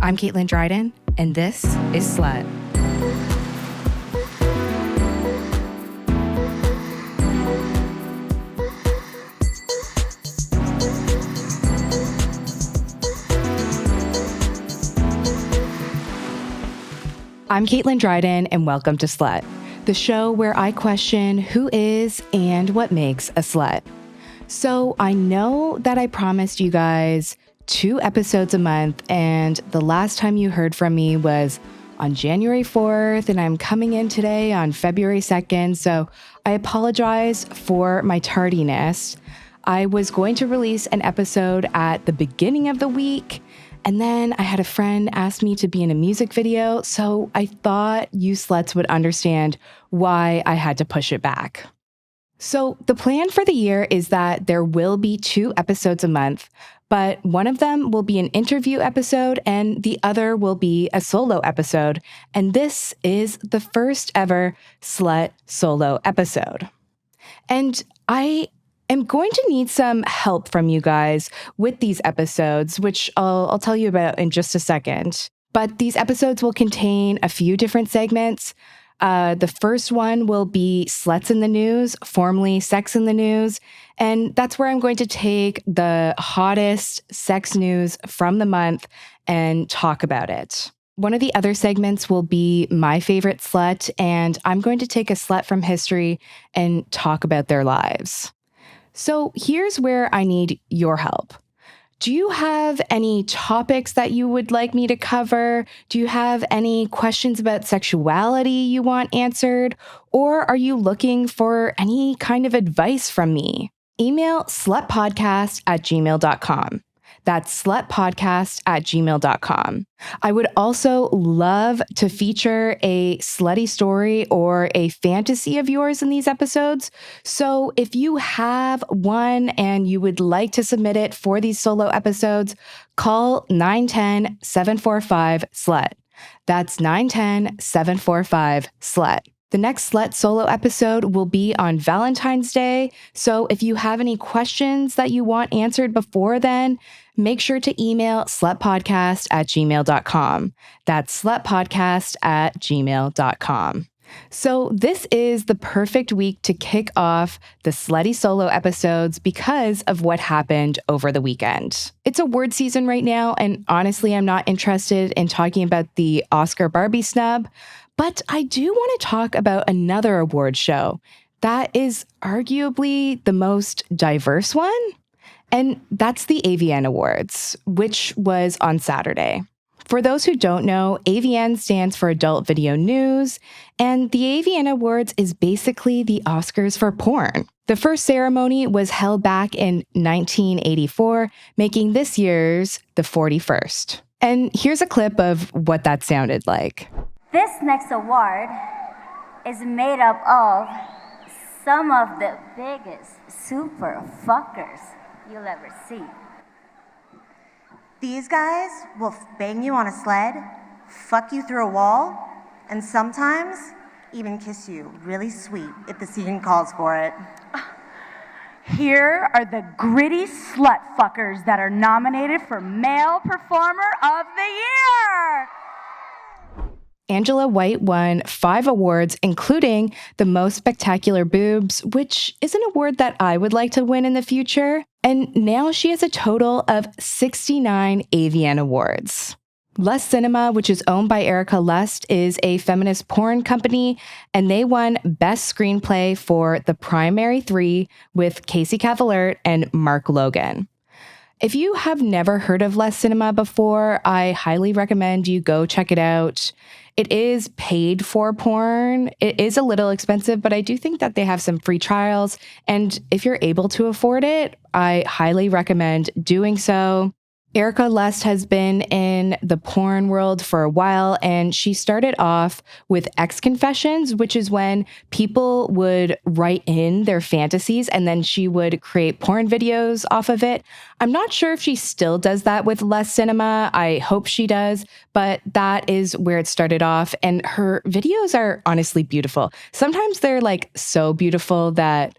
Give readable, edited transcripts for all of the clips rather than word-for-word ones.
I'm Caitlin Dryden, and this is Slut. I'm Caitlin Dryden, and welcome to Slut, the show where I question who is and what makes a slut. So I know that I promised you guys 2 episodes a month, and the last time you heard from me was on January 4th, and I'm coming in today on February 2nd, so I apologize for my tardiness. I was going to release an episode at the beginning of the week, and then I had a friend ask me to be in a music video, so I thought you sluts would understand why I had to push it back. So the plan for the year is that there will be 2 episodes a month, but one of them will be an interview episode and the other will be a solo episode. And this is the first ever Slut solo episode. And I am going to need some help from you guys with these episodes, which I'll tell you about in just a second. But these episodes will contain a few different segments. The first one will be Sluts in the News, formerly Sex in the News. And that's where I'm going to take the hottest sex news from the month and talk about it. One of the other segments will be My Favorite Slut, and I'm going to take a slut from history and talk about their lives. So here's where I need your help. Do you have any topics that you would like me to cover? Do you have any questions about sexuality you want answered? Or are you looking for any kind of advice from me? Email slutpodcast@gmail.com. That's slutpodcast@gmail.com. I would also love to feature a slutty story or a fantasy of yours in these episodes. So if you have one and you would like to submit it for these solo episodes, call 910-745-SLUT. That's 910-745-SLUT. The next Slut solo episode will be on Valentine's Day, so if you have any questions that you want answered before then, make sure to email slutpodcast@gmail.com. That's slutpodcast@gmail.com. So this is the perfect week to kick off the slutty solo episodes because of what happened over the weekend. It's award season right now, and honestly, I'm not interested in talking about the Oscar Barbie snub, but I do want to talk about another award show that is arguably the most diverse one, and that's the AVN Awards, which was on Saturday. For those who don't know, AVN stands for Adult Video News, and the AVN Awards is basically the Oscars for porn. The first ceremony was held back in 1984, making this year's the 41st. And here's a clip of what that sounded like. This next award is made up of some of the biggest super fuckers you'll ever see. These guys will bang you on a sled, fuck you through a wall, and sometimes even kiss you really sweet if the scene calls for it. Here are the gritty slut fuckers that are nominated for Male Performer of the Year. Angela White won 5 awards, including the Most Spectacular Boobs, which is an award that I would like to win in the future. And now she has a total of 69 AVN Awards. Lust Cinema, which is owned by Erica Lust, is a feminist porn company, and they won Best Screenplay for The Primary 3 with Casey Cavalert and Mark Logan. If you have never heard of Lust Cinema before, I highly recommend you go check it out. It is paid for porn. It is a little expensive, but I do think that they have some free trials. And if you're able to afford it, I highly recommend doing so. Erica Lust has been in the porn world for a while, and she started off with X Confessions, which is when people would write in their fantasies and then she would create porn videos off of it. I'm not sure if she still does that with Lust Cinema. I hope she does, but that is where it started off, and her videos are honestly beautiful. Sometimes they're like so beautiful that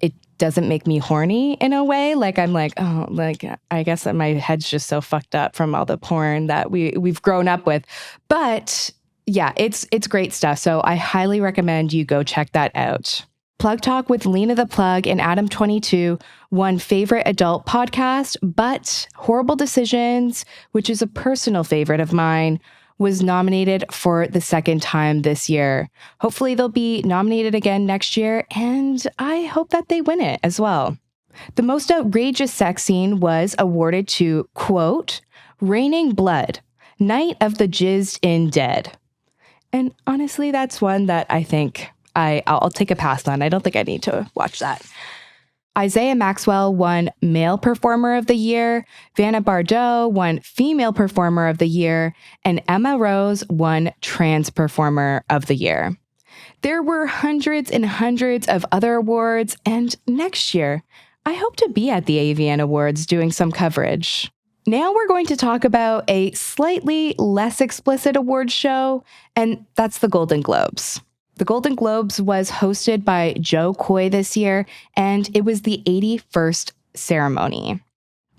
it doesn't make me horny in a way. Like, I'm like, oh, like, I guess that my head's just so fucked up from all the porn that we've grown up with. But yeah, it's great stuff. So I highly recommend you go check that out. Plug Talk with Lena the Plug and Adam22 won Favorite Adult Podcast, but Horrible Decisions, which is a personal favorite of mine, was nominated for the second time this year. Hopefully they'll be nominated again next year, and I hope that they win it as well. The most outrageous sex scene was awarded to, quote, Raining Blood, Night of the Jizzed In Dead. And honestly, that's one that I think I'll take a pass on. I don't think I need to watch that. Isaiah Maxwell won Male Performer of the Year, Vanna Bardot won Female Performer of the Year, and Emma Rose won Trans Performer of the Year. There were hundreds and hundreds of other awards, and next year, I hope to be at the AVN Awards doing some coverage. Now we're going to talk about a slightly less explicit award show, and that's the Golden Globes. The Golden Globes was hosted by Joe Coy this year, and it was the 81st ceremony.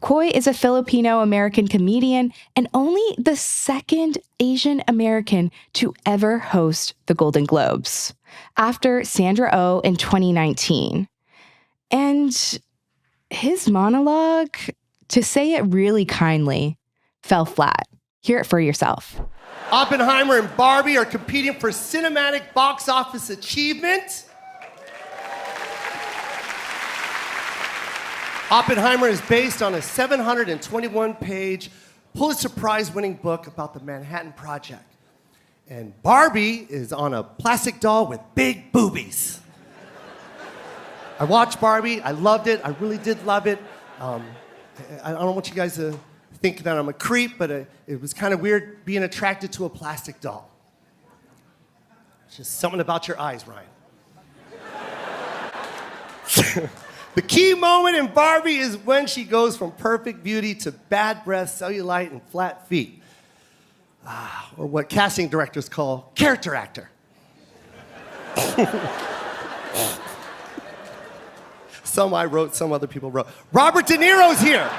Coy is a Filipino-American comedian and only the second Asian American to ever host the Golden Globes, after Sandra Oh in 2019. And his monologue, to say it really kindly, fell flat. Hear it for yourself. Oppenheimer and Barbie are competing for cinematic box office achievement. Oppenheimer is based on a 721-page Pulitzer Prize-winning book about the Manhattan Project. And Barbie is on a plastic doll with big boobies. I watched Barbie. I loved it. I really did love it. I don't want you guys to think that I'm a creep, but it was kind of weird being attracted to a plastic doll. It's just something about your eyes, Ryan. The key moment in Barbie is when she goes from perfect beauty to bad breath, cellulite, and flat feet. Or what casting directors call character actor. Some I wrote, some other people wrote. Robert De Niro's here.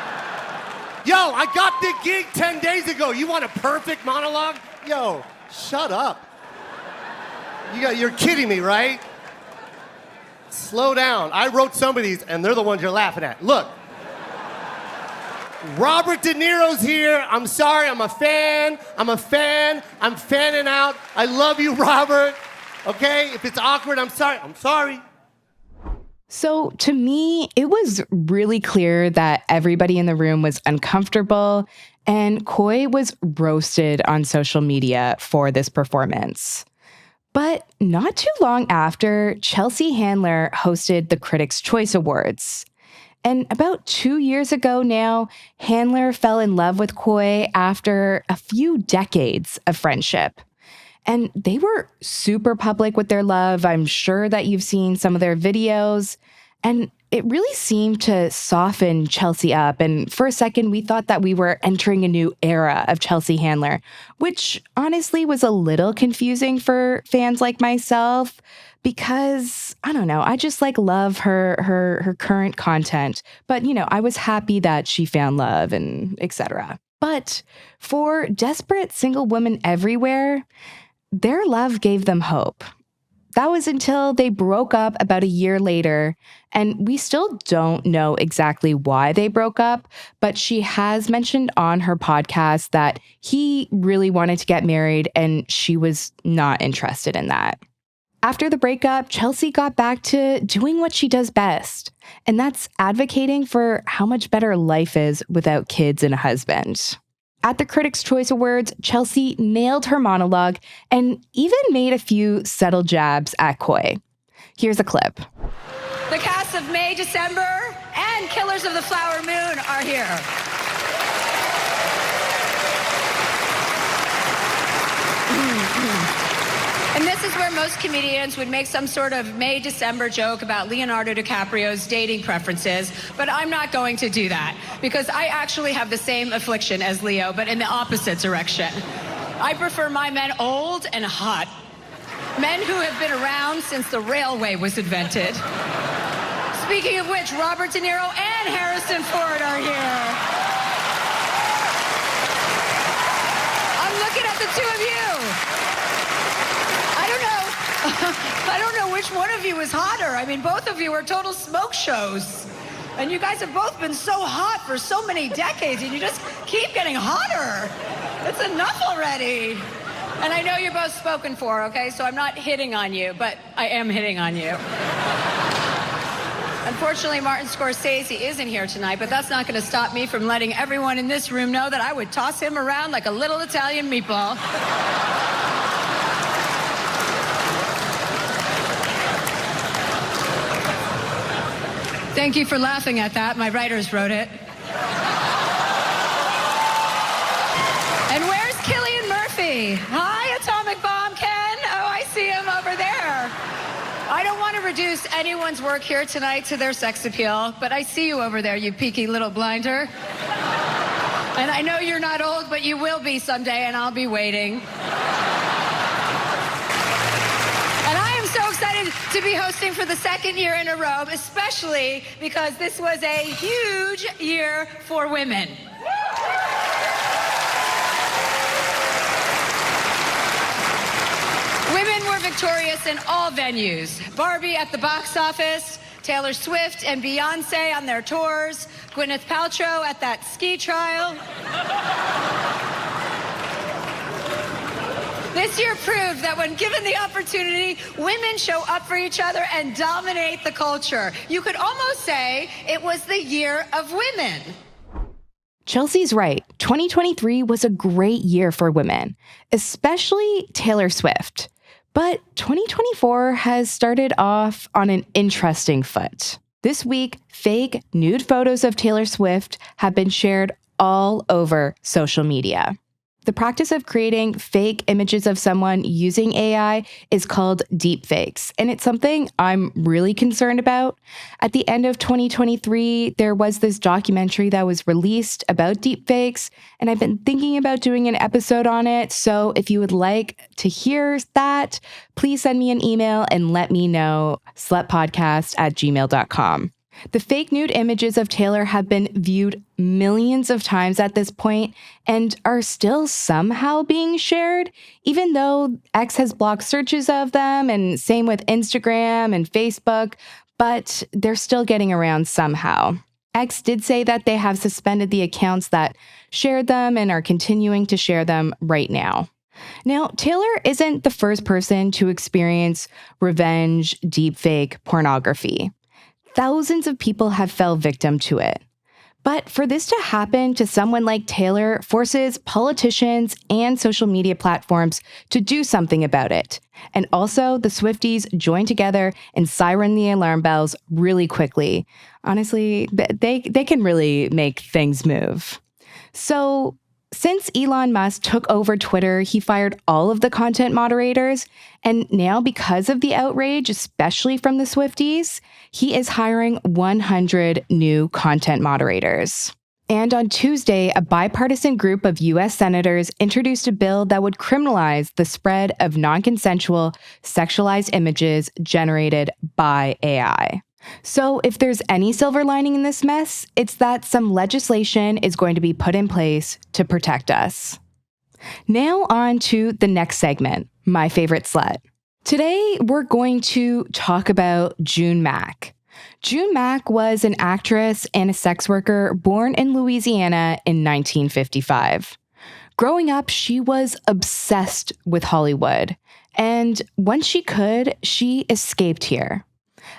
Yo, I got the gig 10 days ago. You want a perfect monologue? Yo, shut up. You're kidding me, right? Slow down. I wrote some of these, and they're the ones you're laughing at. Look. Robert De Niro's here. I'm sorry, I'm a fan. I'm fanning out. I love you, Robert. Okay? If it's awkward, I'm sorry. So to me, it was really clear that everybody in the room was uncomfortable, and Coy was roasted on social media for this performance. But not too long after, Chelsea Handler hosted the Critics' Choice Awards. And about 2 years ago now, Handler fell in love with Coy after a few decades of friendship. And they were super public with their love. I'm sure that you've seen some of their videos. And it really seemed to soften Chelsea up. And for a second, we thought that we were entering a new era of Chelsea Handler, which honestly was a little confusing for fans like myself because, I don't know, I just love her current content. But, I was happy that she found love and etc. But for desperate single women everywhere, their love gave them hope. That was until they broke up about a year later, and we still don't know exactly why they broke up, but she has mentioned on her podcast that he really wanted to get married and she was not interested in that. After the breakup, Chelsea got back to doing what she does best, and that's advocating for how much better life is without kids and a husband. At the Critics' Choice Awards, Chelsea nailed her monologue and even made a few subtle jabs at Coy. Here's a clip. The cast of May, December, and Killers of the Flower Moon are here. And this is where most comedians would make some sort of May, December joke about Leonardo DiCaprio's dating preferences, but I'm not going to do that because I actually have the same affliction as Leo, but in the opposite direction. I prefer my men old and hot. Men who have been around since the railway was invented. Speaking of which, Robert De Niro and Harrison Ford are here. I'm looking at the two of you. I don't know which one of you is hotter. I mean, both of you are total smoke shows. And you guys have both been so hot for so many decades, and you just keep getting hotter. It's enough already. And I know you're both spoken for, okay? So I'm not hitting on you, but I am hitting on you. Unfortunately, Martin Scorsese isn't here tonight, but that's not going to stop me from letting everyone in this room know that I would toss him around like a little Italian meatball. Thank you for laughing at that. My writers wrote it. And where's Cillian Murphy? Hi, Atomic Bomb Ken. Oh, I see him over there. I don't want to reduce anyone's work here tonight to their sex appeal, but I see you over there, you peaky little blinder. And I know you're not old, but you will be someday, and I'll be waiting. So excited to be hosting for the second year in a row, especially because this was a huge year for women. Women were victorious in all venues. Barbie at the box office, Taylor Swift and Beyonce on their tours, Gwyneth Paltrow at that ski trial. This year proved that when given the opportunity, women show up for each other and dominate the culture. You could almost say it was the year of women. Chelsea's right. 2023 was a great year for women, especially Taylor Swift. But 2024 has started off on an interesting foot. This week, fake nude photos of Taylor Swift have been shared all over social media. The practice of creating fake images of someone using AI is called deepfakes, and it's something I'm really concerned about. At the end of 2023, there was this documentary that was released about deepfakes, and I've been thinking about doing an episode on it. So if you would like to hear that, please send me an email and let me know, slutpodcast@gmail.com. The fake nude images of Taylor have been viewed millions of times at this point and are still somehow being shared, even though X has blocked searches of them, and same with Instagram and Facebook, but they're still getting around somehow. X did say that they have suspended the accounts that shared them and are continuing to share them right now. Now, Taylor isn't the first person to experience revenge deepfake pornography. Thousands of people have fell victim to it. But for this to happen to someone like Taylor forces politicians and social media platforms to do something about it. And also, the Swifties join together and siren the alarm bells really quickly. Honestly, they can really make things move. So, since Elon Musk took over Twitter, he fired all of the content moderators. And now, because of the outrage, especially from the Swifties, he is hiring 100 new content moderators. And on Tuesday, a bipartisan group of U.S. senators introduced a bill that would criminalize the spread of non-consensual sexualized images generated by AI. So if there's any silver lining in this mess, it's that some legislation is going to be put in place to protect us. Now on to the next segment, My Favorite Slut. Today, we're going to talk about June Mack. June Mack was an actress and a sex worker born in Louisiana in 1955. Growing up, she was obsessed with Hollywood, and when she could, she escaped here.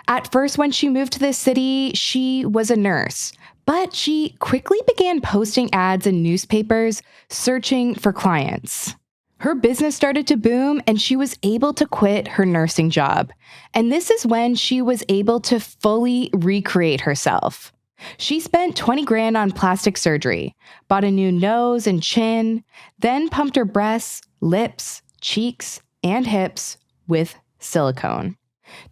At first, when she moved to this city, she was a nurse, but she quickly began posting ads in newspapers searching for clients. Her business started to boom, and she was able to quit her nursing job. And this is when she was able to fully recreate herself. She spent 20 grand on plastic surgery, bought a new nose and chin, then pumped her breasts, lips, cheeks, and hips with silicone.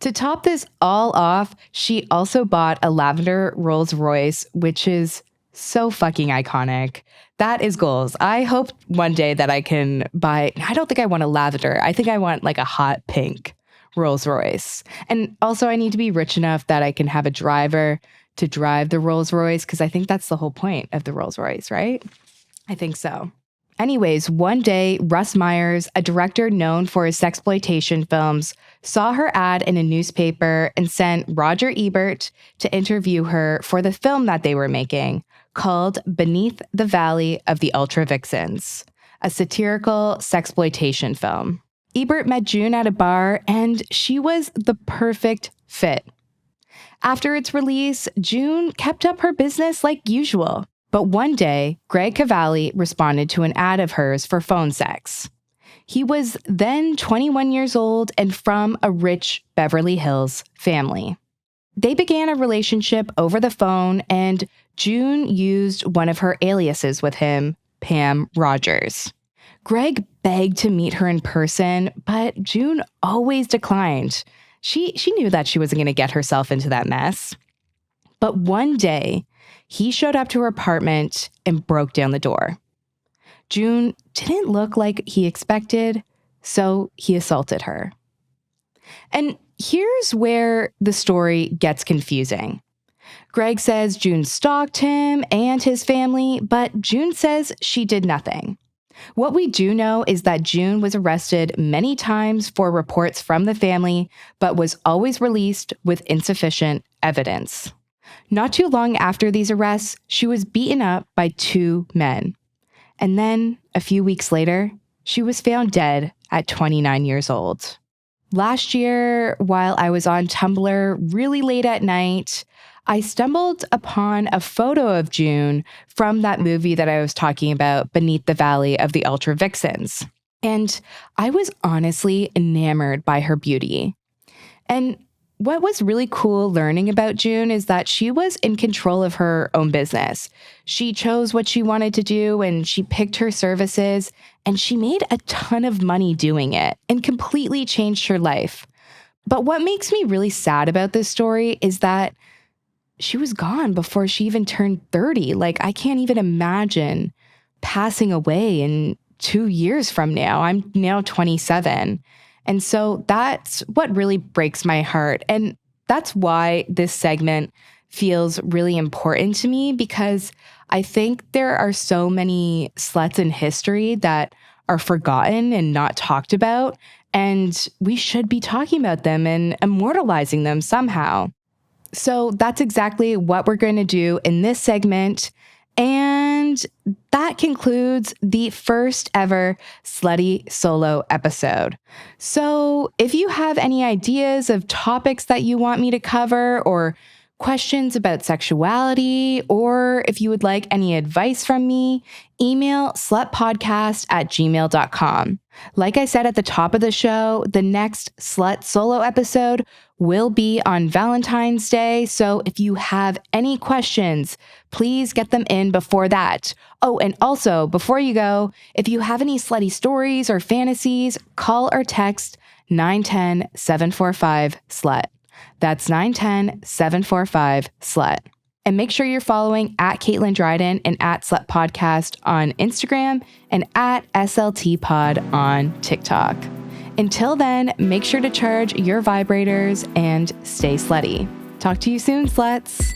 To top this all off, she also bought a lavender Rolls Royce, which is so fucking iconic. That is goals. I hope one day that I can buy, I don't think I want a lavender. I think I want like a hot pink Rolls Royce. And also, I need to be rich enough that I can have a driver to drive the Rolls Royce, because I think that's the whole point of the Rolls Royce, right? I think so. Anyways, one day, Russ Myers, a director known for his sexploitation films, saw her ad in a newspaper and sent Roger Ebert to interview her for the film that they were making, called Beneath the Valley of the Ultra Vixens, a satirical sexploitation film. Ebert met June at a bar, and she was the perfect fit. After its release, June kept up her business like usual. But one day, Greg Cavalli responded to an ad of hers for phone sex. He was then 21 years old and from a rich Beverly Hills family. They began a relationship over the phone, and June used one of her aliases with him, Pam Rogers. Greg begged to meet her in person, but June always declined. She knew that she wasn't going to get herself into that mess. But one day, he showed up to her apartment and broke down the door. June didn't look like he expected, so he assaulted her. And here's where the story gets confusing. Greg says June stalked him and his family, but June says she did nothing. What we do know is that June was arrested many times for reports from the family, but was always released with insufficient evidence. Not too long after these arrests, she was beaten up by 2 men. And then, a few weeks later, she was found dead at 29 years old. Last year, while I was on Tumblr really late at night, I stumbled upon a photo of June from that movie that I was talking about, Beneath the Valley of the Ultra Vixens. And I was honestly enamored by her beauty. And what was really cool learning about June is that she was in control of her own business. She chose what she wanted to do, and she picked her services, and she made a ton of money doing it and completely changed her life. But what makes me really sad about this story is that she was gone before she even turned 30. Like, I can't even imagine passing away in 2 years from now. I'm now 27. And so that's what really breaks my heart. And that's why this segment feels really important to me, because I think there are so many sluts in history that are forgotten and not talked about. And we should be talking about them and immortalizing them somehow. So that's exactly what we're going to do in this segment. And that concludes the first ever Slutty solo episode. So if you have any ideas of topics that you want me to cover, or questions about sexuality, or if you would like any advice from me, email slutpodcast@gmail.com. Like I said at the top of the show, the next Slut solo episode will be on Valentine's Day. So if you have any questions, please get them in before that. Oh, and also, before you go, if you have any slutty stories or fantasies, call or text 910-745-SLUT. That's 910-745-SLUT. And make sure you're following at Caitlin Dryden and at Slut Podcast on Instagram and at SLT Pod on TikTok. Until then, make sure to charge your vibrators and stay slutty. Talk to you soon, sluts.